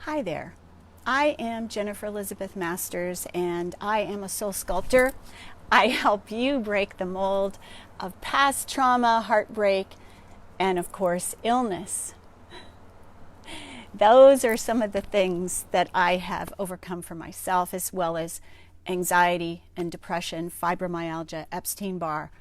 Hi there. I am Jennifer Elizabeth Masters and I am a soul sculptor. I help you break the mold of past trauma, heartbreak, and of course, illness. Those are some of the things that I have overcome for myself, as well as anxiety and depression, fibromyalgia, Epstein-Barr,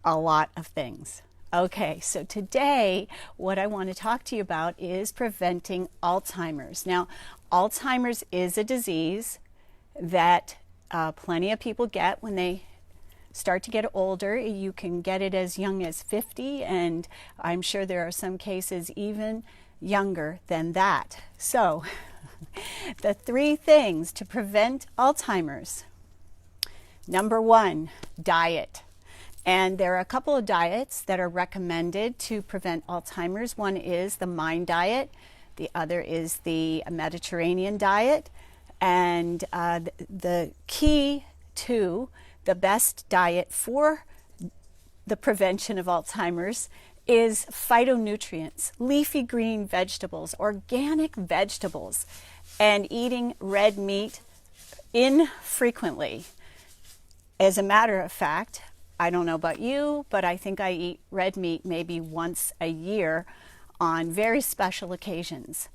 a lot of things. Okay, so today what I want to talk to you about is preventing Alzheimer's. Now, Alzheimer's is a disease that plenty of people get when they start to get older. You can get it as young as 50, and I'm sure there are some cases even younger than that. So, the 3 things to prevent Alzheimer's. Number 1, diet. And there are a couple of diets that are recommended to prevent Alzheimer's. One is the MIND diet. The other is the Mediterranean diet. And the key to the best diet for the prevention of Alzheimer's is phytonutrients, leafy green vegetables, organic vegetables, and eating red meat infrequently. As a matter of fact, I don't know about you, but I think I eat red meat maybe once a year on very special occasions.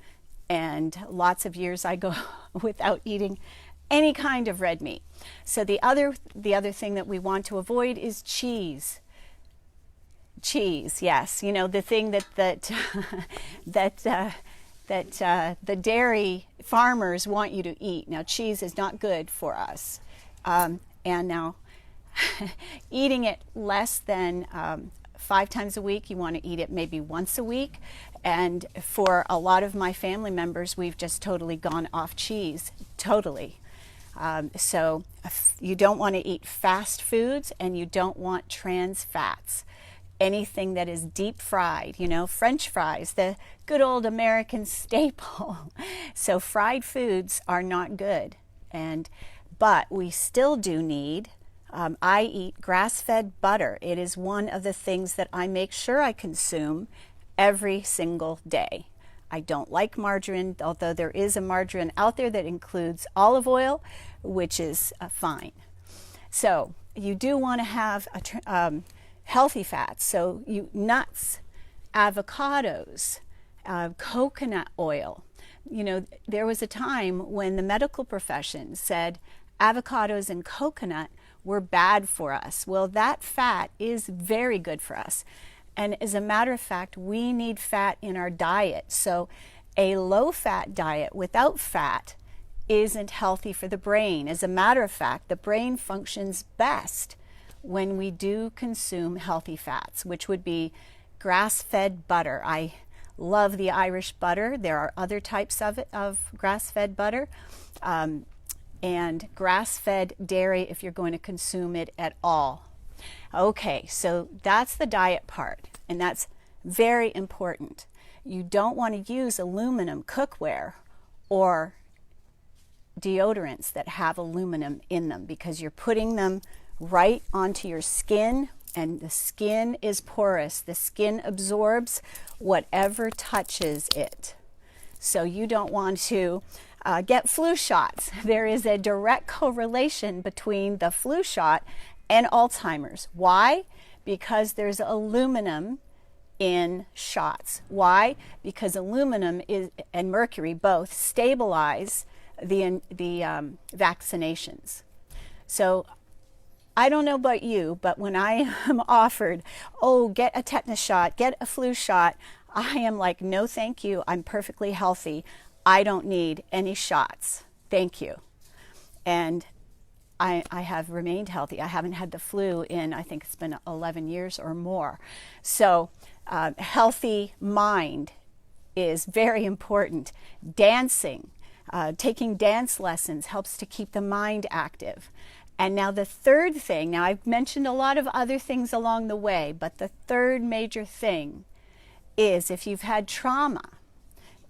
And lots of years I go without eating any kind of red meat. So the other thing that we want to avoid is cheese. Cheese, yes, you know, the thing that the dairy farmers want you to eat. Now, cheese is not good for us. And now, eating it less than 5 times a week, you want to eat it maybe once a week. And for a lot of my family members, we've just totally gone off cheese, totally. So you don't want to eat fast foods, and you don't want trans fats. Anything that is deep fried, you know, French fries, the good old American staple. So fried foods are not good. But we still do need I eat grass-fed butter. It is one of the things that I make sure I consume every single day. I don't like margarine, although there is a margarine out there that includes olive oil, which is fine. So you do want to have healthy fats. So nuts, avocados, coconut oil. You know, there was a time when the medical profession said avocados and coconut were bad for us. Well, that fat is very good for us. And as a matter of fact, we need fat in our diet. So a low-fat diet without fat isn't healthy for the brain. As a matter of fact, the brain functions best when we do consume healthy fats, which would be grass-fed butter. I love the Irish butter. There are other types of grass-fed butter. And grass-fed dairy if you're going to consume it at all. Okay, so that's the diet part, and that's very important. You don't want to use aluminum cookware or deodorants that have aluminum in them, because you're putting them right onto your skin, and the skin is porous. The skin absorbs whatever touches it. So you don't want to get flu shots. There is a direct correlation between the flu shot and Alzheimer's. Why? Because there's aluminum in shots. Why? Because aluminum and mercury both stabilize the vaccinations. So I don't know about you, but when I am offered, oh, get a tetanus shot, get a flu shot, I am like, no, thank you. I'm perfectly healthy. I don't need any shots. Thank you. And I have remained healthy. I haven't had the flu in, I think it's been 11 years or more. So healthy mind is very important. Dancing, taking dance lessons helps to keep the mind active. And now the third thing, now I've mentioned a lot of other things along the way, but the third major thing is if you've had trauma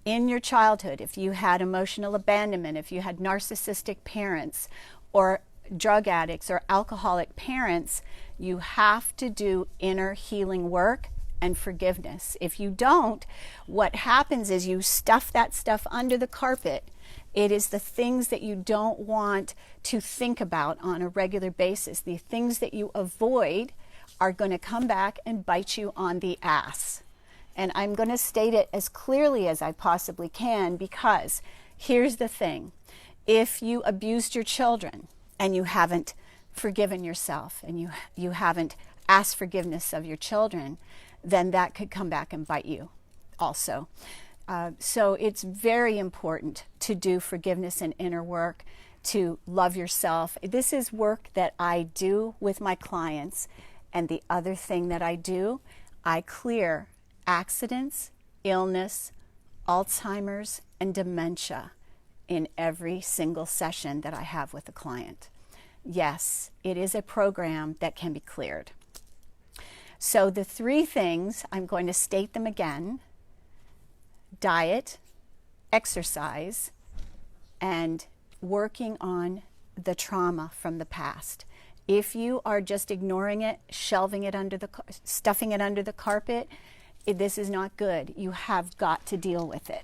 in your childhood, if you had emotional abandonment, if you had narcissistic parents or drug addicts or alcoholic parents, you have to do inner healing work and forgiveness. If you don't, what happens is you stuff that stuff under the carpet. It is the things that you don't want to think about on a regular basis. The things that you avoid are going to come back and bite you on the ass. And I'm going to state it as clearly as I possibly can, because here's the thing. If you abused your children and you haven't forgiven yourself and you haven't asked forgiveness of your children, then that could come back and bite you also. So it's very important to do forgiveness and inner work, to love yourself. This is work that I do with my clients. And the other thing that I do, I clear accidents, illness, Alzheimer's, and dementia in every single session that I have with a client. Yes, it is a program that can be cleared. So the three things, I'm going to state them again: diet, exercise, and working on the trauma from the past. If you are just ignoring it, shelving it stuffing it under the carpet, this is not good. You have got to deal with it.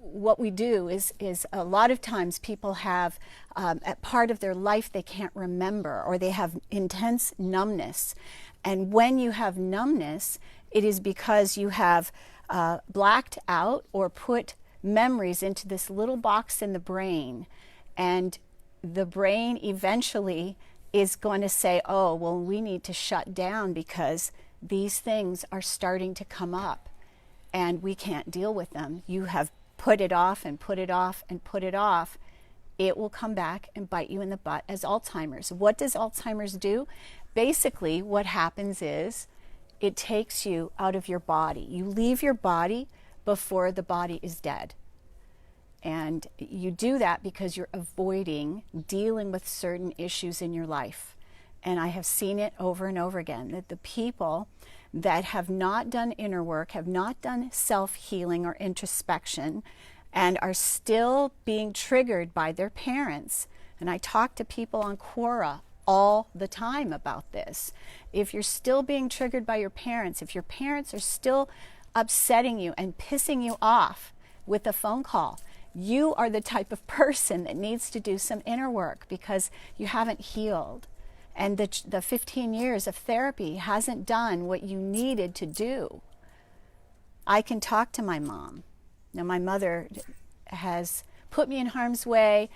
What we do is a lot of times people have a part of their life they can't remember, or they have intense numbness. And when you have numbness, it is because you have blacked out or put memories into this little box in the brain. And the brain eventually is going to say, oh, well, we need to shut down because these things are starting to come up and we can't deal with them. You have put it off and put it off and put it off. It will come back and bite you in the butt as Alzheimer's. What does Alzheimer's do? Basically, what happens is it takes you out of your body. You leave your body before the body is dead. And you do that because you're avoiding dealing with certain issues in your life. And I have seen it over and over again, that the people that have not done inner work, have not done self-healing or introspection, and are still being triggered by their parents. And I talk to people on Quora all the time about this. If you're still being triggered by your parents, if your parents are still upsetting you and pissing you off with a phone call, you are the type of person that needs to do some inner work because you haven't healed. And the 15 years of therapy hasn't done what you needed to do. I can talk to my mom. Now, my mother has put me in harm's way,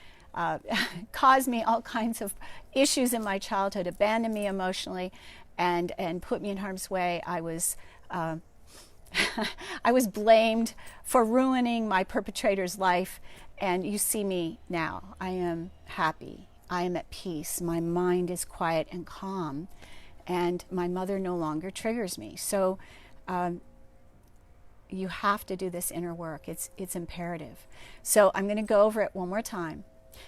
caused me all kinds of issues in my childhood, abandoned me emotionally, and put me in harm's way. I was blamed for ruining my perpetrator's life, and you see me now. I am happy. I am at peace. My mind is quiet and calm, and my mother no longer triggers me. So you have to do this inner work. It's imperative. So I'm going to go over it one more time.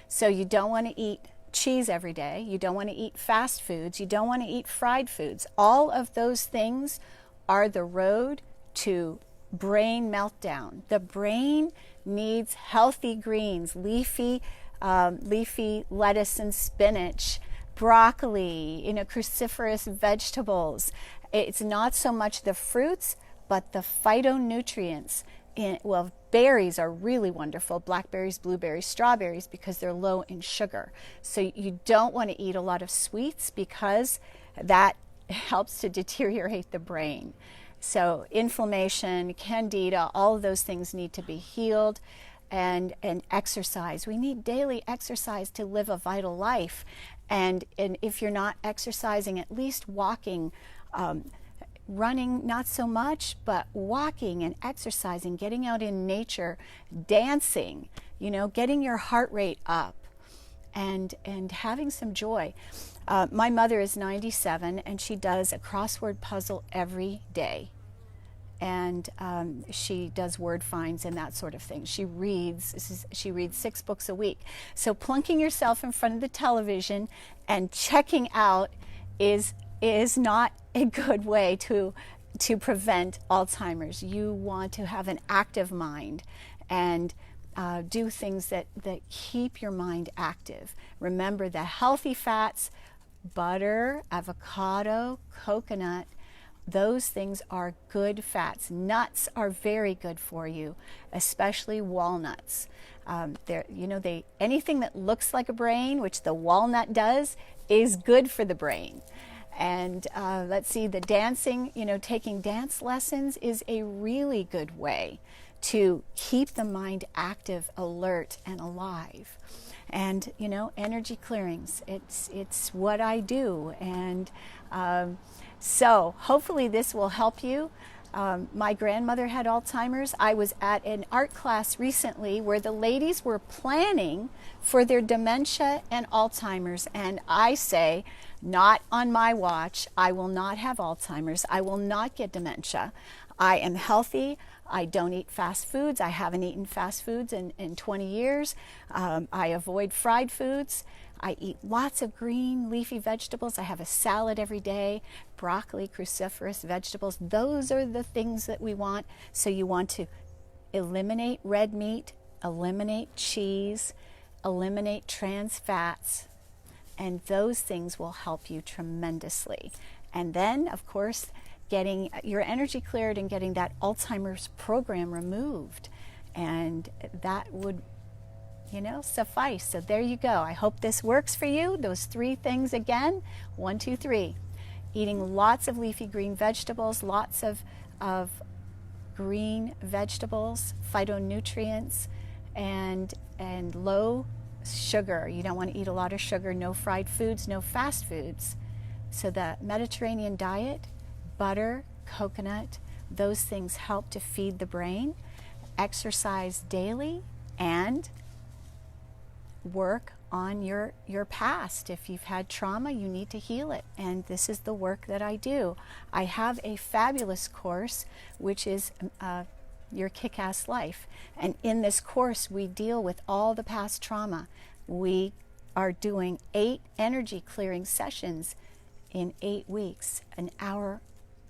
So you don't want to eat cheese every day. You don't want to eat fast foods. You don't want to eat fried foods. All of those things are the road to brain meltdown. The brain needs healthy greens, leafy lettuce and spinach, broccoli, cruciferous vegetables. It's not so much the fruits, but the phytonutrients. Berries are really wonderful, blackberries, blueberries, strawberries, because they're low in sugar. So you don't want to eat a lot of sweets because that helps to deteriorate the brain. So inflammation, candida, all of those things need to be healed. And exercise. We need daily exercise to live a vital life. And if you're not exercising, at least walking, running not so much, but walking and exercising, getting out in nature, dancing, getting your heart rate up and having some joy. My mother is 97 and she does a crossword puzzle every day. And she does word finds and that sort of thing. She reads 6 books a week. So plunking yourself in front of the television and checking out is not a good way to prevent Alzheimer's. You want to have an active mind and do things that keep your mind active. Remember, the healthy fats butter, avocado, coconut, those things are good fats. Nuts are very good for you, especially walnuts. Anything that looks like a brain, which the walnut does, is good for the brain. And let's see, the dancing, taking dance lessons is a really good way to keep the mind active, alert, and alive. And energy clearings, it's what I do. And so hopefully this will help you. My grandmother had Alzheimer's. I was at an art class recently where the ladies were planning for their dementia and Alzheimer's, and I say, not on my watch. I will not have Alzheimer's. I will not get dementia. I am healthy. I don't eat fast foods. I haven't eaten fast foods in 20 years. I avoid fried foods. I eat lots of green leafy vegetables. I have a salad every day, broccoli, cruciferous vegetables. Those are the things that we want. So you want to eliminate red meat, eliminate cheese, eliminate trans fats, and those things will help you tremendously. And then, of course, getting your energy cleared and getting that Alzheimer's program removed. And that would suffice. So there you go. I hope this works for you. Those 3 things again. 1, 2, 3. Eating lots of leafy green vegetables, lots of green vegetables, phytonutrients, and low sugar. You don't want to eat a lot of sugar, no fried foods, no fast foods. So the Mediterranean diet, butter, coconut, those things help to feed the brain. Exercise daily and work on your past. If you've had trauma, you need to heal it, and this is the work that I do. I have a fabulous course which is Your Kick-Ass Life, and in this course we deal with all the past trauma. We are doing 8 energy clearing sessions in 8 weeks, an hour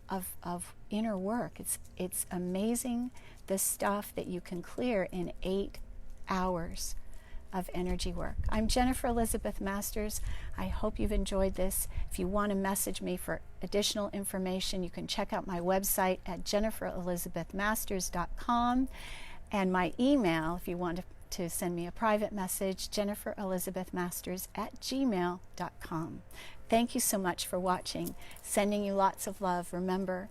of inner work. It's amazing the stuff that you can clear in 8 hours of energy work. I'm Jennifer Elizabeth Masters. I hope you've enjoyed this. If you want to message me for additional information, you can check out my website at jenniferelizabethmasters.com, and my email, if you want to send me a private message, jenniferelizabethmasters@gmail.com. Thank you so much for watching. Sending you lots of love. Remember,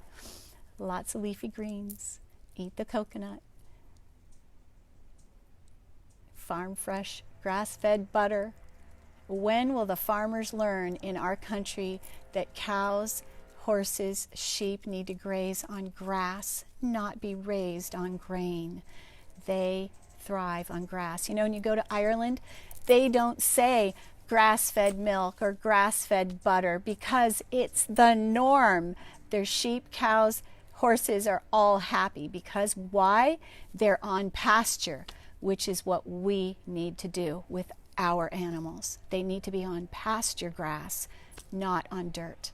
lots of leafy greens. Eat the coconut. Farm fresh, grass-fed butter. When will the farmers learn in our country that cows, horses, sheep need to graze on grass, not be raised on grain? They thrive on grass. When you go to Ireland, they don't say grass-fed milk or grass-fed butter because it's the norm. Their sheep, cows, horses are all happy because why? They're on pasture, which is what we need to do with our animals. They need to be on pasture grass, not on dirt.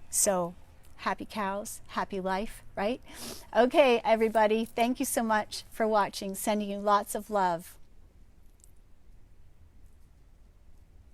So, happy cows, happy life, right? Okay, everybody, thank you so much for watching. Sending you lots of love.